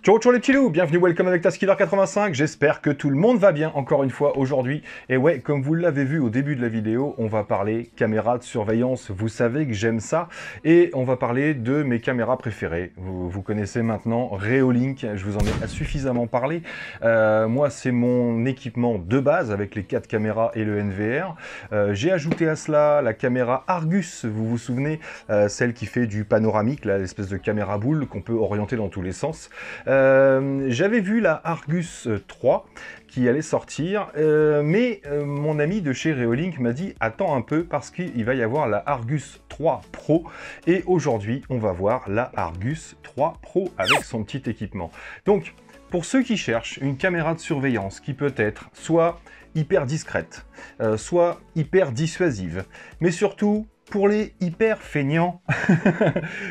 Ciao ciao les petits loups, bienvenue, welcome avec Taskiller85, j'espère que tout le monde va bien encore une fois aujourd'hui. Et ouais, comme vous l'avez vu au début de la vidéo, on va parler caméra de surveillance, vous savez que j'aime ça. Et on va parler de mes caméras préférées. Vous connaissez maintenant Reolink, je vous en ai suffisamment parlé. Moi c'est mon équipement de base avec les 4 caméras et le NVR. J'ai ajouté à cela la caméra Argus, vous vous souvenez, celle qui fait du panoramique, l'espèce de caméra boule qu'on peut orienter dans tous les sens. J'avais vu la Argus 3 qui allait sortir, mais mon ami de chez Reolink m'a dit attends un peu parce qu'il va y avoir la Argus 3 Pro et aujourd'hui on va voir la Argus 3 Pro avec son petit équipement. Donc pour ceux qui cherchent une caméra de surveillance qui peut être soit hyper discrète, soit hyper dissuasive, mais surtout pour les hyper feignants,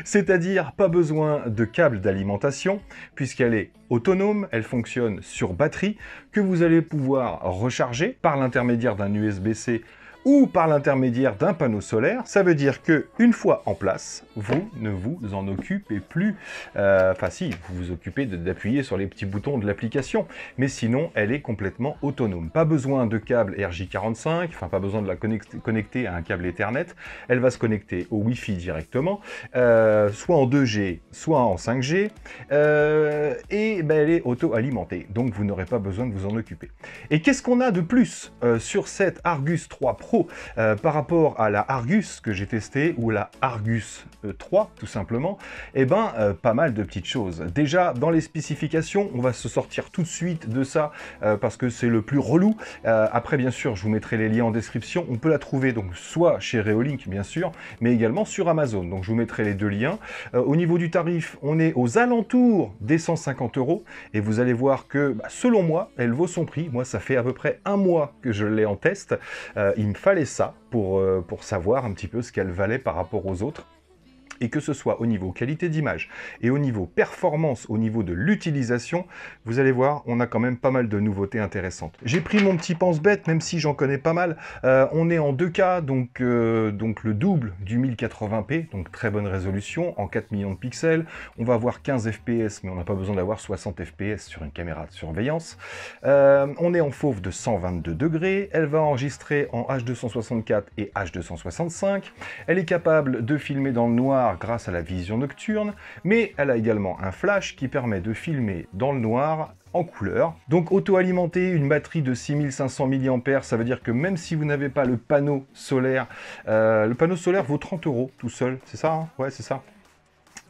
c'est-à-dire pas besoin de câble d'alimentation, puisqu'elle est autonome, elle fonctionne sur batterie, que vous allez pouvoir recharger par l'intermédiaire d'un USB-C ou par l'intermédiaire d'un panneau solaire. Ça veut dire que une fois en place, vous ne vous en occupez plus. Enfin si, vous vous occupez d'appuyer sur les petits boutons de l'application, mais sinon elle est complètement autonome. Pas besoin de câble RJ45, enfin pas besoin de la connecter à un câble Ethernet. Elle va se connecter au Wi-Fi directement, soit en 2G, soit en 5G, et ben, elle est auto-alimentée, donc vous n'aurez pas besoin de vous en occuper. Et qu'est-ce qu'on a de plus sur cette Argus 3 Pro par rapport à la Argus que j'ai testée, ou la Argus 3 tout simplement? Eh ben, pas mal de petites choses. Déjà, dans les spécifications, on va se sortir tout de suite de ça, parce que c'est le plus relou. Après, bien sûr, je vous mettrai les liens en description. On peut la trouver donc soit chez Reolink, bien sûr, mais également sur Amazon. Donc, je vous mettrai les deux liens. Au niveau du tarif, on est aux alentours des 150 €, et vous allez voir que, selon moi, elle vaut son prix. Moi, ça fait à peu près un mois que je l'ai en test. Il me fallait ça pour savoir un petit peu ce qu'elle valait par rapport aux autres. Et que ce soit au niveau qualité d'image et au niveau performance, au niveau de l'utilisation, vous allez voir, on a quand même pas mal de nouveautés intéressantes. J'ai pris mon petit pense-bête, même si j'en connais pas mal. On est en 2K, donc le double du 1080p, donc très bonne résolution, en 4 millions de pixels. On va avoir 15 fps, mais on n'a pas besoin d'avoir 60 fps sur une caméra de surveillance. On est en fauve de 122 degrés. Elle va enregistrer en H264 et H265. Elle est capable de filmer dans le noir grâce à la vision nocturne, mais elle a également un flash qui permet de filmer dans le noir en couleur. Donc auto-alimenté, une batterie de 6500 mAh, ça veut dire que même si vous n'avez pas le panneau solaire vaut 30 € tout seul, c'est ça, hein? Ouais, c'est ça.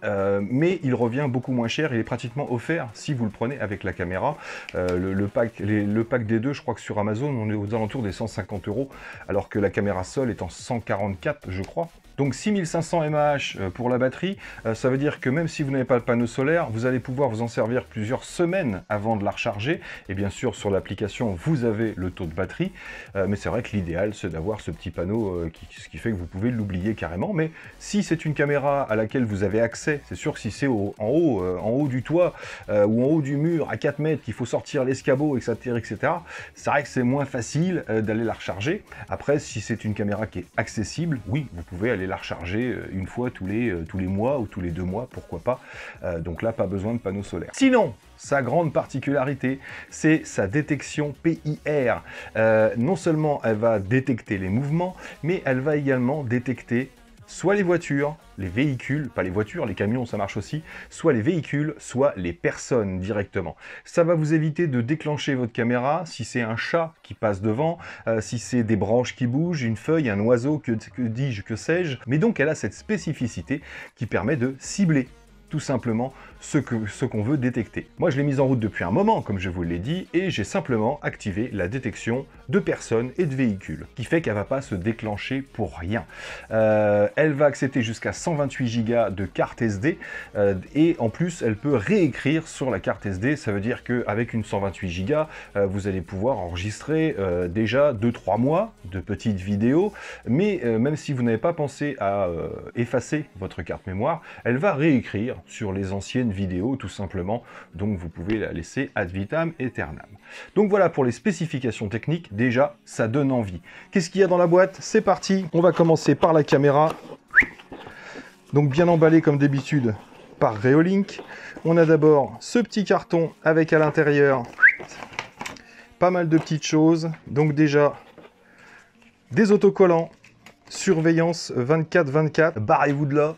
Mais il revient beaucoup moins cher, il est pratiquement offert si vous le prenez avec la caméra. Le pack des deux, je crois que sur Amazon, on est aux alentours des 150 €, alors que la caméra seule est en 144, je crois. Donc 6500 mAh pour la batterie, ça veut dire que même si vous n'avez pas le panneau solaire, vous allez pouvoir vous en servir plusieurs semaines avant de la recharger. Et bien sûr, sur l'application, vous avez le taux de batterie. Mais c'est vrai que l'idéal, c'est d'avoir ce petit panneau, ce qui fait que vous pouvez l'oublier carrément. Mais si c'est une caméra à laquelle vous avez accès, c'est sûr que si c'est en haut du toit ou en haut du mur à 4 mètres, qu'il faut sortir l'escabeau, etc., c'est vrai que c'est moins facile d'aller la recharger. Après, si c'est une caméra qui est accessible, oui, vous pouvez aller la recharger une fois tous les mois ou tous les 2 mois, pourquoi pas. Donc là, pas besoin de panneau solaire. Sinon, sa grande particularité, c'est sa détection PIR. Non seulement elle va détecter les mouvements, mais elle va également détecter soit les voitures, les véhicules, pas les voitures, les camions ça marche aussi, soit les véhicules, soit les personnes directement. Ça va vous éviter de déclencher votre caméra si c'est un chat qui passe devant, si c'est des branches qui bougent, une feuille, un oiseau, que dis-je, que sais-je. Mais donc elle a cette spécificité qui permet de cibler tout simplement ce qu'on veut détecter. Moi, je l'ai mise en route depuis un moment, comme je vous l'ai dit, et j'ai simplement activé la détection de personnes et de véhicules, qui fait qu'elle ne va pas se déclencher pour rien. Elle va accepter jusqu'à 128 Go de carte SD, et en plus, elle peut réécrire sur la carte SD. Ça veut dire qu'avec une 128 Go, vous allez pouvoir enregistrer déjà 2-3 mois de petites vidéos, mais même si vous n'avez pas pensé à effacer votre carte mémoire, elle va réécrire sur les anciennes vidéos tout simplement, donc vous pouvez la laisser ad vitam aeternam. Donc voilà pour les spécifications techniques, déjà ça donne envie. Qu'est-ce qu'il y a dans la boîte? C'est parti, on va commencer par la caméra. Donc bien emballé comme d'habitude, par Reolink. On a d'abord ce petit carton avec à l'intérieur pas mal de petites choses. Donc déjà, des autocollants. Surveillance 24/24, barrez-vous de là.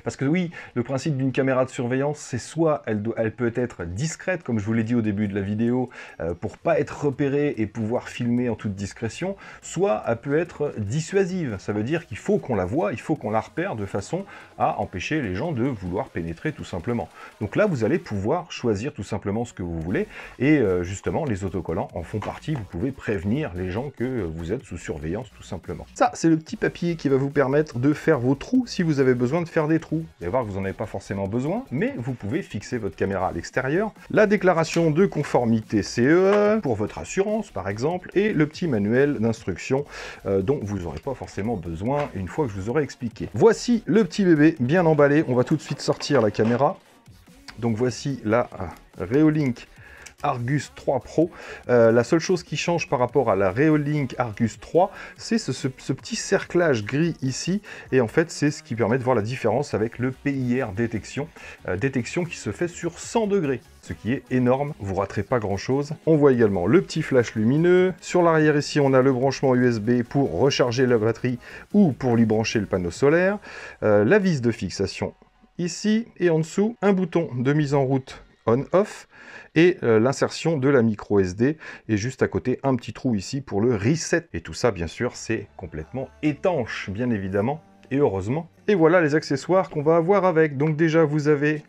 Parce que oui, le principe d'une caméra de surveillance, c'est soit elle peut être discrète, comme je vous l'ai dit au début de la vidéo, pour pas être repérée et pouvoir filmer en toute discrétion, soit elle peut être dissuasive. Ça veut dire qu'il faut qu'on la voie, il faut qu'on la repère de façon à empêcher les gens de vouloir pénétrer tout simplement. Donc là, vous allez pouvoir choisir tout simplement ce que vous voulez. Et justement, les autocollants en font partie. Vous pouvez prévenir les gens que vous êtes sous surveillance tout simplement. Ça, c'est le petit papier qui va vous permettre de faire vos trous si vous avez besoin de faire des trous. Vous allez voir que vous n'en avez pas forcément besoin, mais vous pouvez fixer votre caméra à l'extérieur. La déclaration de conformité CE pour votre assurance par exemple, et le petit manuel d'instruction dont vous n'aurez pas forcément besoin une fois que je vous aurai expliqué. Voici le petit bébé bien emballé. On va tout de suite sortir la caméra. Donc voici la Reolink Argus 3 Pro. La seule chose qui change par rapport à la Reolink Argus 3, c'est ce petit cerclage gris ici, et en fait c'est ce qui permet de voir la différence avec le PIR détection, détection qui se fait sur 100 degrés, ce qui est énorme, vous raterez pas grand chose. On voit également le petit flash lumineux. Sur l'arrière ici, on a le branchement USB pour recharger la batterie ou pour lui brancher le panneau solaire, la vis de fixation ici, et en dessous, un bouton de mise en route on-off, et l'insertion de la micro SD, et juste à côté un petit trou ici pour le reset. Et tout ça bien sûr c'est complètement étanche bien évidemment, et heureusement. Et voilà les accessoires qu'on va avoir avec. Donc déjà vous avez,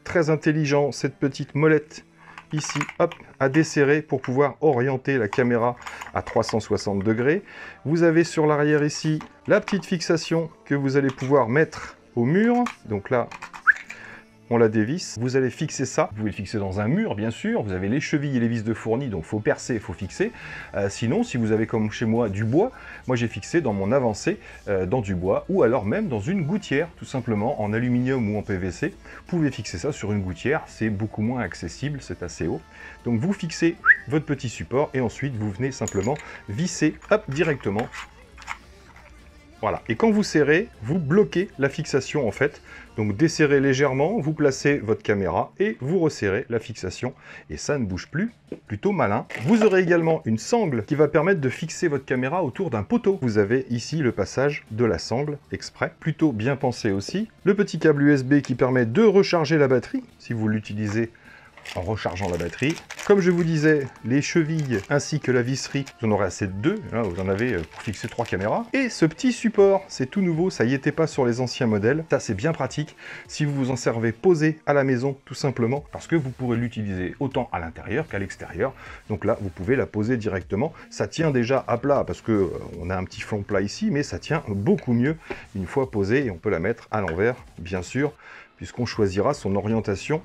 très intelligent, cette petite molette ici, hop, à desserrer pour pouvoir orienter la caméra à 360 degrés. Vous avez sur l'arrière ici la petite fixation que vous allez pouvoir mettre au mur. Donc là, on la dévisse, vous allez fixer ça, vous pouvez le fixer dans un mur bien sûr, vous avez les chevilles et les vis de fourni, donc il faut percer, il faut fixer. Sinon, si vous avez comme chez moi du bois, moi j'ai fixé dans mon avancée dans du bois, ou alors même dans une gouttière, tout simplement en aluminium ou en PVC. Vous pouvez fixer ça sur une gouttière, c'est beaucoup moins accessible, c'est assez haut. Donc vous fixez votre petit support et ensuite vous venez simplement visser, hop, directement. Voilà, et quand vous serrez, vous bloquez la fixation en fait. Donc desserrez légèrement, vous placez votre caméra et vous resserrez la fixation. Et ça ne bouge plus, plutôt malin. Vous aurez également une sangle qui va permettre de fixer votre caméra autour d'un poteau. Vous avez ici le passage de la sangle exprès, plutôt bien pensé aussi. Le petit câble USB qui permet de recharger la batterie, si vous l'utilisez en rechargeant la batterie. Comme je vous disais, les chevilles ainsi que la visserie, vous en aurez assez de deux, là, vous en avez pour fixer 3 caméras. Et ce petit support, c'est tout nouveau, ça y était pas sur les anciens modèles. Ça c'est bien pratique si vous vous en servez posé à la maison, tout simplement, parce que vous pourrez l'utiliser autant à l'intérieur qu'à l'extérieur. Donc là, vous pouvez la poser directement. Ça tient déjà à plat, parce que on a un petit flanc plat ici, mais ça tient beaucoup mieux une fois posé, et on peut la mettre à l'envers, bien sûr, puisqu'on choisira son orientation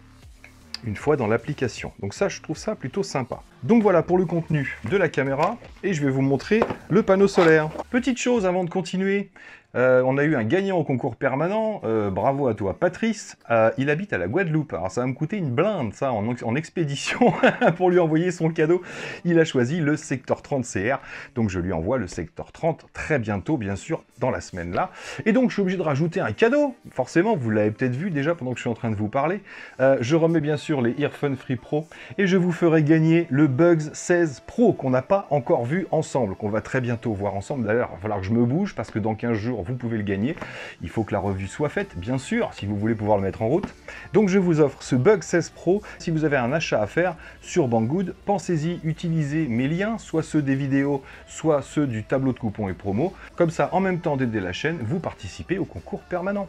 une fois dans l'application. Donc ça, je trouve ça plutôt sympa. Donc voilà pour le contenu de la caméra, et je vais vous montrer le panneau solaire. Petite chose avant de continuer, on a eu un gagnant au concours permanent, bravo à toi Patrice, il habite à la Guadeloupe, alors ça va me coûter une blinde ça en expédition pour lui envoyer son cadeau. Il a choisi le secteur 30 CR, donc je lui envoie le secteur 30 très bientôt bien sûr dans la semaine là. Et donc je suis obligé de rajouter un cadeau, forcément vous l'avez peut-être vu déjà pendant que je suis en train de vous parler. Je remets bien sûr les Earphone Free Pro, et je vous ferai gagner le Bugs 16 Pro qu'on n'a pas encore vu ensemble, qu'on va très bientôt voir ensemble. D'ailleurs il va falloir que je me bouge parce que dans 15 jours vous pouvez le gagner. Il faut que la revue soit faite, bien sûr, si vous voulez pouvoir le mettre en route. Donc je vous offre ce Bugs 16 Pro. Si vous avez un achat à faire sur Banggood, pensez-y, utilisez mes liens, soit ceux des vidéos, soit ceux du tableau de coupons et promos. Comme ça, en même temps d'aider la chaîne, vous participez au concours permanent.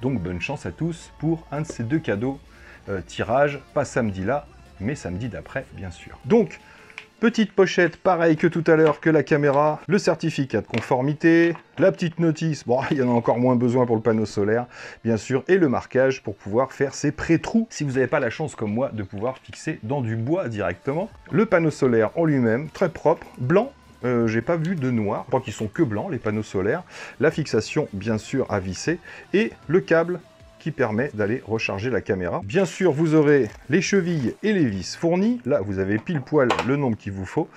Donc bonne chance à tous pour un de ces deux cadeaux. Tirage, pas samedi là, mais samedi d'après, bien sûr. Donc, petite pochette, pareil que tout à l'heure que la caméra, le certificat de conformité, la petite notice, bon, il y en a encore moins besoin pour le panneau solaire, bien sûr, et le marquage pour pouvoir faire ces pré-trous, si vous n'avez pas la chance, comme moi, de pouvoir fixer dans du bois directement. Le panneau solaire en lui-même, très propre, blanc. J'ai pas vu de noir, je crois qu'ils sont que blancs, les panneaux solaires. La fixation, bien sûr, à visser, et le câble qui permet d'aller recharger la caméra. Bien sûr, vous aurez les chevilles et les vis fournies. Là, vous avez pile poil le nombre qu'il vous faut.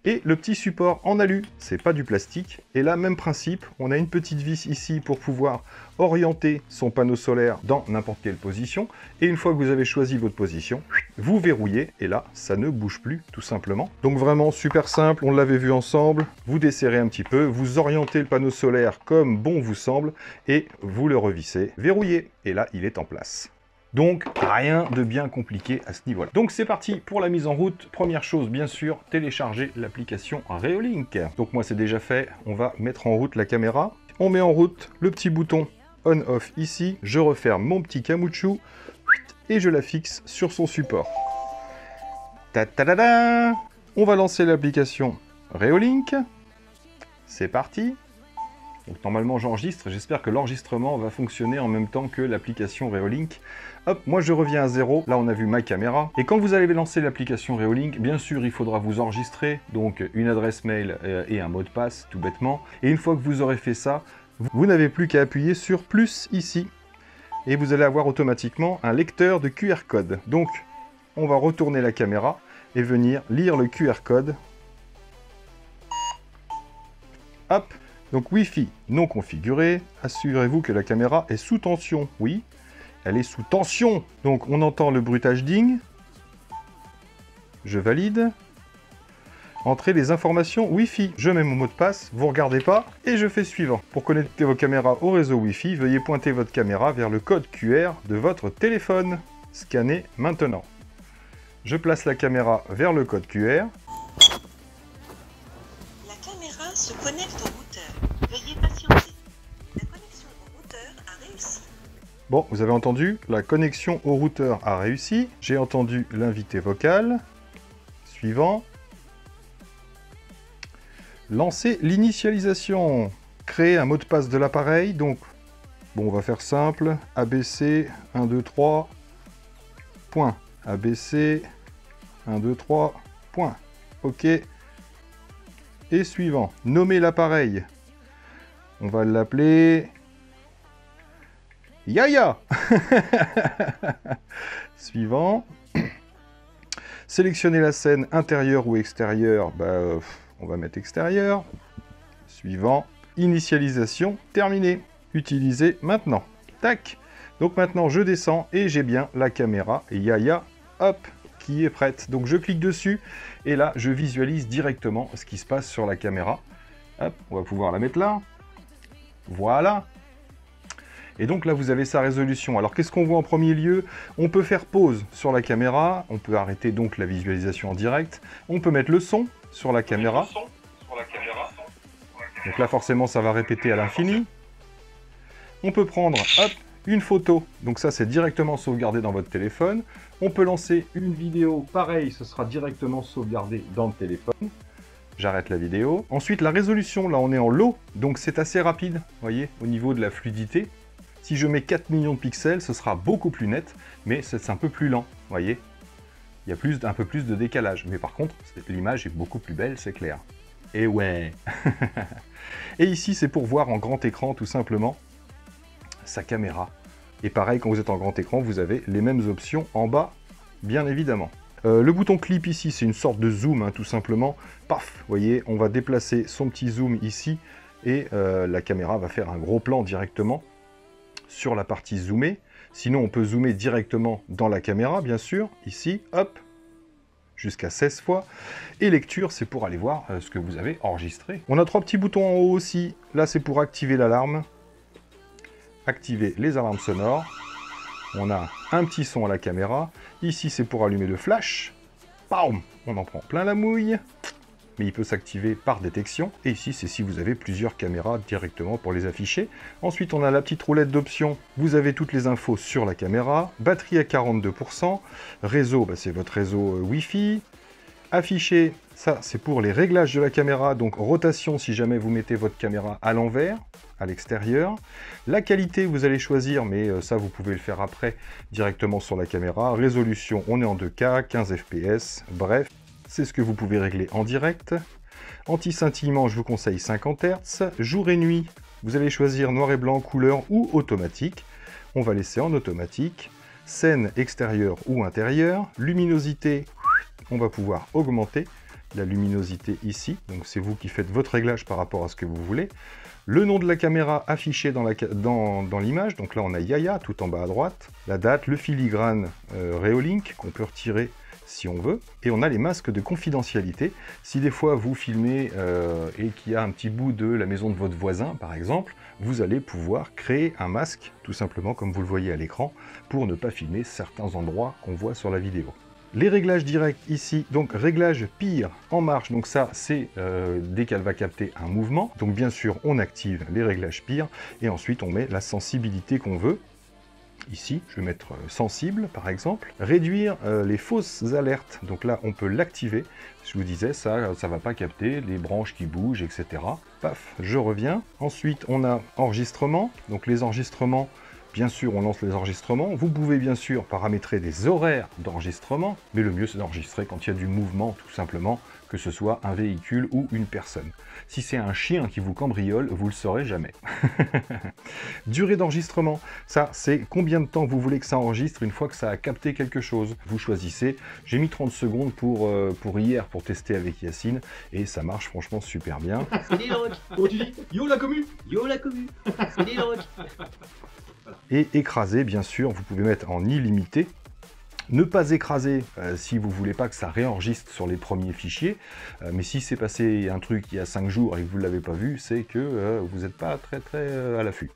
Et le petit support en alu, c'est pas du plastique. Et là, même principe, on a une petite vis ici pour pouvoir orienter son panneau solaire dans n'importe quelle position. Et une fois que vous avez choisi votre position, vous verrouillez et là, ça ne bouge plus tout simplement. Donc vraiment super simple, on l'avait vu ensemble. Vous desserrez un petit peu, vous orientez le panneau solaire comme bon vous semble et vous le revissez, verrouillez. Et là, il est en place. Donc, rien de bien compliqué à ce niveau-là. Donc, c'est parti pour la mise en route. Première chose, bien sûr, télécharger l'application Reolink. Donc, moi, c'est déjà fait. On va mettre en route la caméra. On met en route le petit bouton on-off ici. Je referme mon petit caoutchouc et je la fixe sur son support. Ta-ta-da-da! On va lancer l'application Reolink. C'est parti. Donc normalement j'enregistre, j'espère que l'enregistrement va fonctionner en même temps que l'application Reolink. Hop, moi je reviens à 0, là on a vu ma caméra. Et quand vous allez lancer l'application Reolink, bien sûr il faudra vous enregistrer, donc une adresse mail et un mot de passe, tout bêtement. Et une fois que vous aurez fait ça, vous n'avez plus qu'à appuyer sur plus ici. Et vous allez avoir automatiquement un lecteur de QR code. Donc on va retourner la caméra et venir lire le QR code. Hop. Donc Wi-Fi non configuré, assurez-vous que la caméra est sous tension. Oui, elle est sous tension. Donc on entend le bruitage ding. Je valide. Entrez les informations Wi-Fi. Je mets mon mot de passe, vous regardez pas, et je fais suivant. Pour connecter vos caméras au réseau Wi-Fi, veuillez pointer votre caméra vers le code QR de votre téléphone. Scannez maintenant. Je place la caméra vers le code QR. La caméra se connecte au routeur. Veuillez patienter. La connexion au routeur a réussi. Bon, vous avez entendu, la connexion au routeur a réussi. J'ai entendu l'invité vocal. Suivant. Lancer l'initialisation. Créer un mot de passe de l'appareil. Donc, bon, on va faire simple. ABC 1, 2, 3. Point. ABC 1, 2, 3. Point. OK. Et suivant. Nommer l'appareil. On va l'appeler Yaya. Suivant. Sélectionner la scène intérieure ou extérieure. On va mettre extérieur. Suivant. Initialisation terminée. Utiliser maintenant. Tac. Donc maintenant je descends et j'ai bien la caméra Yaya. Hop. Qui est prête. Donc je clique dessus et là je visualise directement ce qui se passe sur la caméra. Hop. On va pouvoir la mettre là. Voilà. Et donc là, vous avez sa résolution. Alors, qu'est-ce qu'on voit en premier lieu? On peut faire pause sur la caméra. On peut arrêter donc la visualisation en direct. On peut mettre le son sur la caméra. Donc là, forcément, ça va répéter à l'infini. On peut prendre, hop, une photo. Donc ça, c'est directement sauvegardé dans votre téléphone. On peut lancer une vidéo. Pareil, ce sera directement sauvegardé dans le téléphone. J'arrête la vidéo. Ensuite, la résolution, là, on est en low, donc c'est assez rapide, vous voyez, au niveau de la fluidité. Si je mets 4 millions de pixels, ce sera beaucoup plus net, mais c'est un peu plus lent, vous voyez. Il y a un peu plus de décalage, mais par contre, l'image est beaucoup plus belle, c'est clair. Et ouais. Et ici, c'est pour voir en grand écran, tout simplement, sa caméra. Et pareil, quand vous êtes en grand écran, vous avez les mêmes options en bas, bien évidemment. Le bouton clip ici, c'est une sorte de zoom, hein, tout simplement. Paf, vous voyez, on va déplacer son petit zoom ici et la caméra va faire un gros plan directement sur la partie zoomée. Sinon, on peut zoomer directement dans la caméra, bien sûr. Ici, hop, jusqu'à 16 fois. Et lecture, c'est pour aller voir ce que vous avez enregistré. On a 3 petits boutons en haut aussi. Là, c'est pour activer l'alarme. Activer les alarmes sonores. On a un petit son à la caméra. Ici, c'est pour allumer le flash. Bam! On en prend plein la mouille. Mais il peut s'activer par détection. Et ici, c'est si vous avez plusieurs caméras directement pour les afficher. Ensuite, on a la petite roulette d'options. Vous avez toutes les infos sur la caméra. Batterie à 42%. Réseau, c'est votre réseau Wi-Fi. Afficher, ça, c'est pour les réglages de la caméra. Donc, rotation si jamais vous mettez votre caméra à l'envers, à l'extérieur. La qualité, vous allez choisir, mais ça, vous pouvez le faire après, directement sur la caméra. Résolution, on est en 2K, 15 fps, bref, c'est ce que vous pouvez régler en direct. Anti-scintillement, je vous conseille 50 Hz. Jour et nuit, vous allez choisir noir et blanc, couleur ou automatique. On va laisser en automatique. Scène extérieure ou intérieure. Luminosité, on va pouvoir augmenter la luminosité ici. Donc c'est vous qui faites votre réglage par rapport à ce que vous voulez. Le nom de la caméra affiché dans l'image, donc là on a Yaya tout en bas à droite, la date, le filigrane Reolink qu'on peut retirer si on veut, et on a les masques de confidentialité. Si des fois vous filmez et qu'il y a un petit bout de la maison de votre voisin par exemple, vous allez pouvoir créer un masque, tout simplement comme vous le voyez à l'écran, pour ne pas filmer certains endroits qu'on voit sur la vidéo. Les réglages directs ici, donc réglage pire en marche, donc ça c'est dès qu'elle va capter un mouvement, donc bien sûr on active les réglages pire, et ensuite on met la sensibilité qu'on veut. Ici, je vais mettre sensible par exemple. Réduire les fausses alertes, donc là on peut l'activer. Je vous disais, ça va pas capter les branches qui bougent, etc. Paf, je reviens. Ensuite on a enregistrement, donc les enregistrements, bien sûr on lance les enregistrements. Vous pouvez bien sûr paramétrer des horaires d'enregistrement, mais le mieux c'est d'enregistrer quand il y a du mouvement tout simplement, que ce soit un véhicule ou une personne. Si c'est un chien qui vous cambriole, vous le saurez jamais. Durée d'enregistrement, ça c'est combien de temps vous voulez que ça enregistre une fois que ça a capté quelque chose. Vous choisissez, j'ai mis 30 secondes pour hier pour tester avec Yacine, et ça marche franchement super bien. C'est les rocs. Comment tu dis? Yo la commu. Yo la commu. C'est les rocs. Et écraser, bien sûr, vous pouvez mettre en illimité. Ne pas écraser si vous ne voulez pas que ça réenregistre sur les premiers fichiers, mais si c'est passé un truc il y a 5 jours et que vous ne l'avez pas vu, c'est que vous n'êtes pas très à l'affût.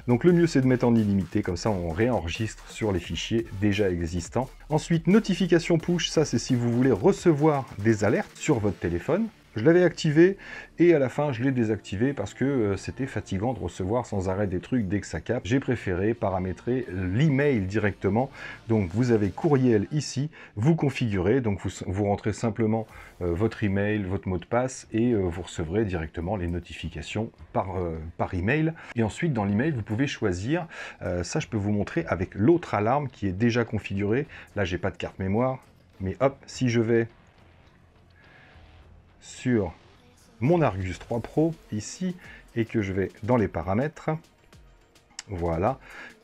Donc le mieux c'est de mettre en illimité, comme ça on réenregistre sur les fichiers déjà existants. Ensuite, notification push, ça c'est si vous voulez recevoir des alertes sur votre téléphone. Je l'avais activé et à la fin je l'ai désactivé parce que c'était fatigant de recevoir sans arrêt des trucs dès que ça capte. J'ai préféré paramétrer l'email directement. Donc vous avez courriel ici, vous configurez, donc vous rentrez simplement votre email, votre mot de passe et vous recevrez directement les notifications par email. Et ensuite dans l'email vous pouvez choisir, ça je peux vous montrer avec l'autre alarme qui est déjà configurée. Là j'ai pas de carte mémoire, mais hop, si je vais sur mon Argus 3 Pro ici et que je vais dans les paramètres, voilà,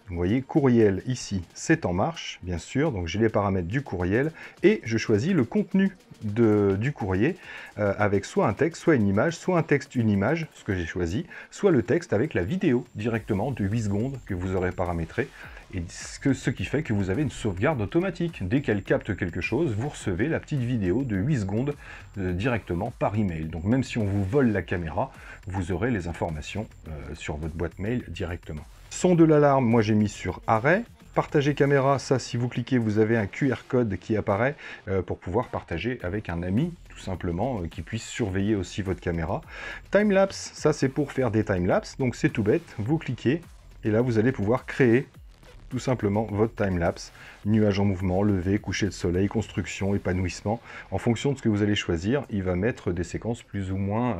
vous voyez courriel ici c'est en marche bien sûr, donc j'ai les paramètres du courriel et je choisis le contenu du courrier avec soit un texte, soit une image, soit un texte, une image, ce que j'ai choisi, soit le texte avec la vidéo directement de 8 secondes que vous aurez paramétré. Et ce qui fait que vous avez une sauvegarde automatique. Dès qu'elle capte quelque chose, vous recevez la petite vidéo de 8 secondes directement par email. Donc même si on vous vole la caméra, vous aurez les informations sur votre boîte mail directement. Son de l'alarme, moi j'ai mis sur arrêt. Partager caméra, ça si vous cliquez, vous avez un QR code qui apparaît pour pouvoir partager avec un ami, tout simplement, qui puisse surveiller aussi votre caméra. Timelapse, ça c'est pour faire des timelapses, donc c'est tout bête, vous cliquez, et là vous allez pouvoir créer tout simplement votre timelapse, nuage en mouvement, lever, coucher de soleil, construction, épanouissement. En fonction de ce que vous allez choisir, il va mettre des séquences plus ou moins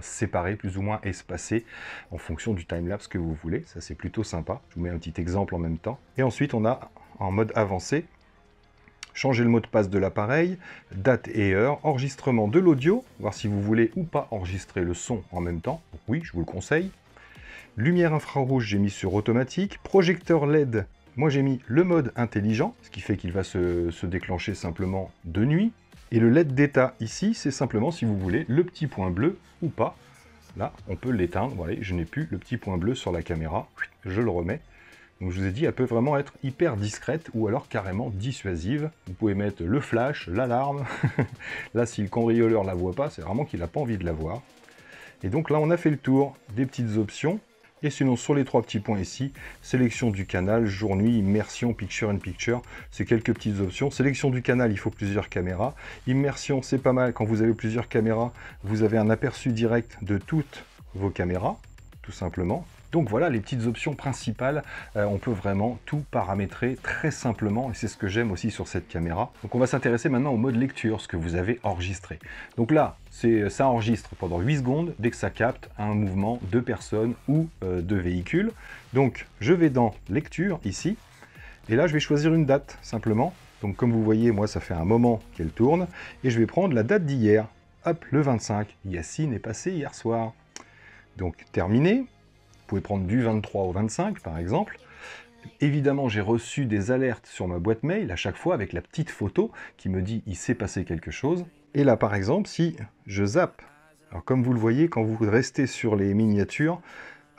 séparées, plus ou moins espacées, en fonction du timelapse que vous voulez. Ça c'est plutôt sympa. Je vous mets un petit exemple en même temps. Et ensuite on a en mode avancé, changer le mot de passe de l'appareil, date et heure, enregistrement de l'audio, voir si vous voulez ou pas enregistrer le son en même temps. Donc oui, je vous le conseille. Lumière infrarouge, j'ai mis sur automatique. Projecteur LED, moi j'ai mis le mode intelligent, ce qui fait qu'il va se déclencher simplement de nuit. Et le LED d'état ici, c'est simplement si vous voulez le petit point bleu ou pas. Là, on peut l'éteindre. Voilà, je n'ai plus le petit point bleu sur la caméra. Je le remets. Donc je vous ai dit, elle peut vraiment être hyper discrète ou alors carrément dissuasive. Vous pouvez mettre le flash, l'alarme. Là, si le cambrioleur la voit pas, c'est vraiment qu'il n'a pas envie de la voir. Et donc là, on a fait le tour des petites options. Et sinon, sur les 3 petits points ici, sélection du canal, jour-nuit, immersion, picture-in-picture, c'est quelques petites options. Sélection du canal, il faut plusieurs caméras. Immersion, c'est pas mal, quand vous avez plusieurs caméras, vous avez un aperçu direct de toutes vos caméras, tout simplement. Donc voilà les petites options principales, on peut vraiment tout paramétrer très simplement et c'est ce que j'aime aussi sur cette caméra. Donc on va s'intéresser maintenant au mode lecture, ce que vous avez enregistré. Donc là, ça enregistre pendant 8 secondes dès que ça capte un mouvement de personne ou de véhicule. Donc je vais dans lecture ici et là je vais choisir une date simplement. Donc comme vous voyez, moi ça fait un moment qu'elle tourne et je vais prendre la date d'hier. Hop, le 25, Yacine est passé hier soir. Donc terminé. Vous pouvez prendre du 23 au 25 par exemple. Évidemment, j'ai reçu des alertes sur ma boîte mail à chaque fois avec la petite photo qui me dit il s'est passé quelque chose. Et là par exemple, si je zappe Alors comme vous le voyez, quand vous restez sur les miniatures,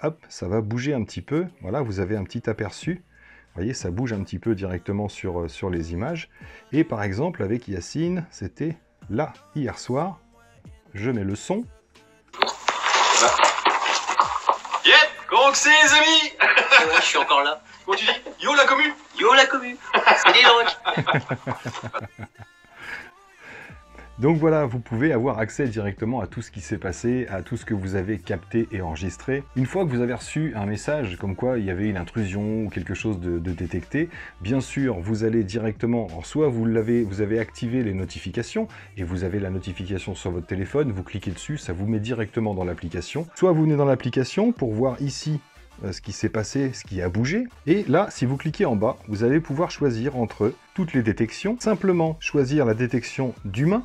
hop, ça va bouger un petit peu. Voilà, vous avez un petit aperçu. Vous voyez, ça bouge un petit peu directement sur les images. Et par exemple, avec Yacine, c'était là, hier soir. Je mets le son. Yep, comment que c'est les amis? Ouais, je suis encore là. Comment tu dis? Yo la commu? Yo la commu. C'est les locs. Donc voilà, vous pouvez avoir accès directement à tout ce qui s'est passé, à tout ce que vous avez capté et enregistré. Une fois que vous avez reçu un message comme quoi il y avait une intrusion ou quelque chose de détecté, bien sûr, vous allez directement, alors soit vous avez activé les notifications et vous avez la notification sur votre téléphone, vous cliquez dessus, ça vous met directement dans l'application. Soit vous venez dans l'application pour voir ici ce qui s'est passé, ce qui a bougé. Et là, si vous cliquez en bas, vous allez pouvoir choisir entre toutes les détections. Simplement choisir la détection d'humain,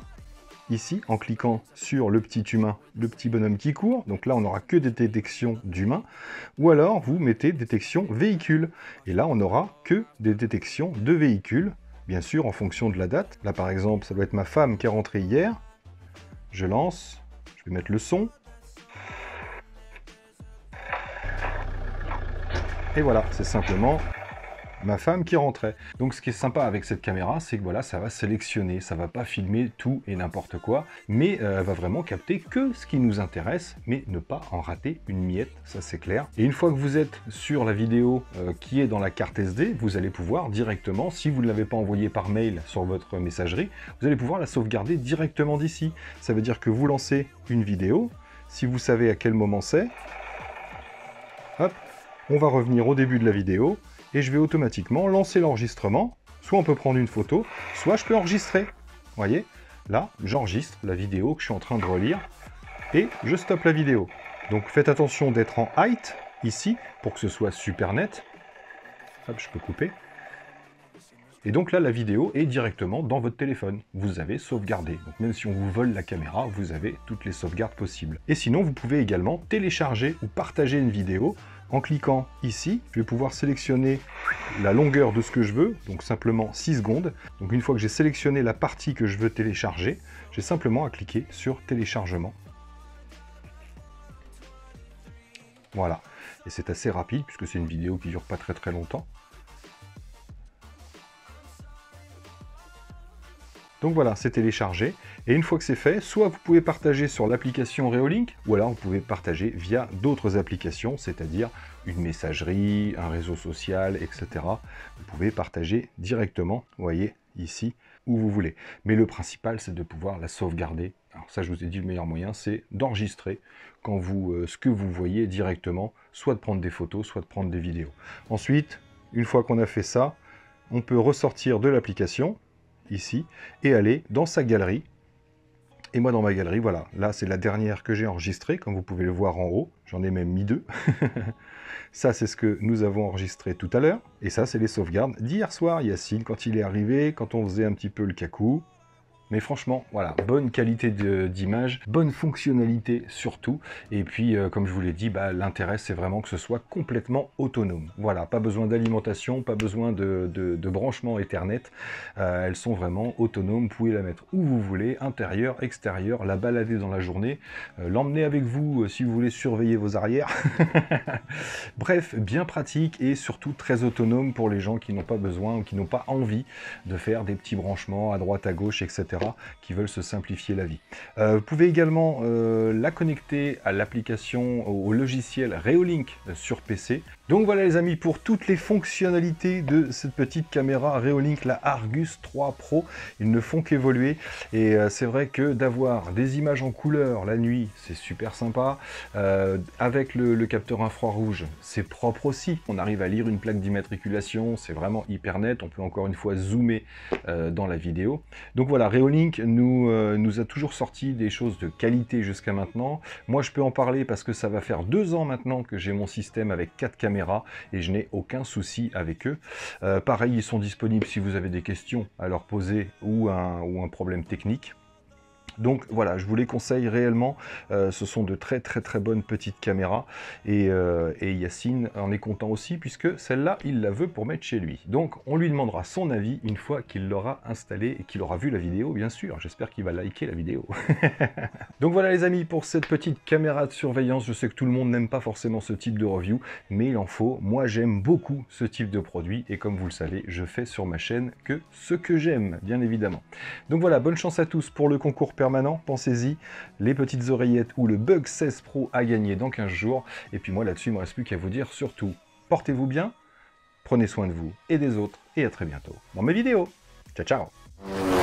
ici, en cliquant sur le petit humain, le petit bonhomme qui court. Donc là, on n'aura que des détections d'humains. Ou alors, vous mettez détection véhicule. Et là, on n'aura que des détections de véhicules, bien sûr, en fonction de la date. Là, par exemple, ça doit être ma femme qui est rentrée hier. Je lance, je vais mettre le son. Et voilà, c'est simplement ma femme qui rentrait. Donc ce qui est sympa avec cette caméra, c'est que voilà, ça va sélectionner, ça va pas filmer tout et n'importe quoi, mais elle va vraiment capter que ce qui nous intéresse, mais ne pas en rater une miette, ça c'est clair. Et une fois que vous êtes sur la vidéo qui est dans la carte SD, vous allez pouvoir directement, si vous ne l'avez pas envoyée par mail sur votre messagerie, vous allez pouvoir la sauvegarder directement d'ici. Ça veut dire que vous lancez une vidéo, si vous savez à quel moment c'est, hop, on va revenir au début de la vidéo, et je vais automatiquement lancer l'enregistrement. Soit on peut prendre une photo, soit je peux enregistrer. Vous voyez, là, j'enregistre la vidéo que je suis en train de relire, et je stoppe la vidéo. Donc faites attention d'être en height, ici, pour que ce soit super net. Hop, je peux couper. Et donc là, la vidéo est directement dans votre téléphone. Vous avez sauvegardé. Donc même si on vous vole la caméra, vous avez toutes les sauvegardes possibles. Et sinon, vous pouvez également télécharger ou partager une vidéo en cliquant ici. Je vais pouvoir sélectionner la longueur de ce que je veux, donc simplement 6 secondes. Donc une fois que j'ai sélectionné la partie que je veux télécharger, j'ai simplement à cliquer sur téléchargement. Voilà. Et c'est assez rapide puisque c'est une vidéo qui dure pas très longtemps. Donc voilà, c'est téléchargé. Et une fois que c'est fait, soit vous pouvez partager sur l'application Reolink, ou alors vous pouvez partager via d'autres applications, c'est-à-dire une messagerie, un réseau social, etc. Vous pouvez partager directement, vous voyez, ici, où vous voulez. Mais le principal, c'est de pouvoir la sauvegarder. Alors ça, je vous ai dit, le meilleur moyen, c'est d'enregistrer quand ce que vous voyez directement, soit de prendre des photos, soit de prendre des vidéos. Ensuite, une fois qu'on a fait ça, on peut ressortir de l'application, ici, et aller dans sa galerie. Et moi, dans ma galerie, voilà, là, c'est la dernière que j'ai enregistrée, comme vous pouvez le voir en haut. J'en ai même mis 2. Ça, c'est ce que nous avons enregistré tout à l'heure. Et ça, c'est les sauvegardes d'hier soir, Yacine, quand il est arrivé, quand on faisait un petit peu le cacou. Mais franchement, voilà, bonne qualité d'image, bonne fonctionnalité surtout. Et puis, comme je vous l'ai dit, l'intérêt, c'est vraiment que ce soit complètement autonome. Voilà, pas besoin d'alimentation, pas besoin de branchement Ethernet. Elles sont vraiment autonomes. Vous pouvez la mettre où vous voulez, intérieur, extérieur, la balader dans la journée, l'emmener avec vous si vous voulez surveiller vos arrières. Bref, bien pratique et surtout très autonome pour les gens qui n'ont pas besoin ou qui n'ont pas envie de faire des petits branchements à droite, à gauche, etc. qui veulent se simplifier la vie. Vous pouvez également la connecter à l'application, au logiciel Reolink sur PC. Donc voilà les amis, pour toutes les fonctionnalités de cette petite caméra Reolink, la Argus 3 Pro, ils ne font qu'évoluer. Et c'est vrai que d'avoir des images en couleur la nuit, c'est super sympa. Avec le capteur infrarouge, c'est propre aussi. On arrive à lire une plaque d'immatriculation, c'est vraiment hyper net. On peut encore une fois zoomer dans la vidéo. Donc voilà, Reolink nous a toujours sorti des choses de qualité jusqu'à maintenant. Moi, je peux en parler parce que ça va faire 2 ans maintenant que j'ai mon système avec 4 caméras et je n'ai aucun souci avec eux. Pareil, ils sont disponibles si vous avez des questions à leur poser ou un problème technique. Donc voilà, je vous les conseille réellement, ce sont de très bonnes petites caméras, et Yacine en est content aussi, puisque celle-là, il la veut pour mettre chez lui. Donc on lui demandera son avis une fois qu'il l'aura installé et qu'il aura vu la vidéo, bien sûr. J'espère qu'il va liker la vidéo. Donc voilà les amis, pour cette petite caméra de surveillance, je sais que tout le monde n'aime pas forcément ce type de review, mais il en faut. Moi j'aime beaucoup ce type de produit, et comme vous le savez, je fais sur ma chaîne que ce que j'aime, bien évidemment. Donc voilà, bonne chance à tous pour le concours permanent, pensez-y, les petites oreillettes ou le Bug 16 Pro à gagner dans 15 jours. Et puis moi là-dessus, il ne me reste plus qu'à vous dire surtout, portez-vous bien, prenez soin de vous et des autres, et à très bientôt dans mes vidéos. Ciao ciao.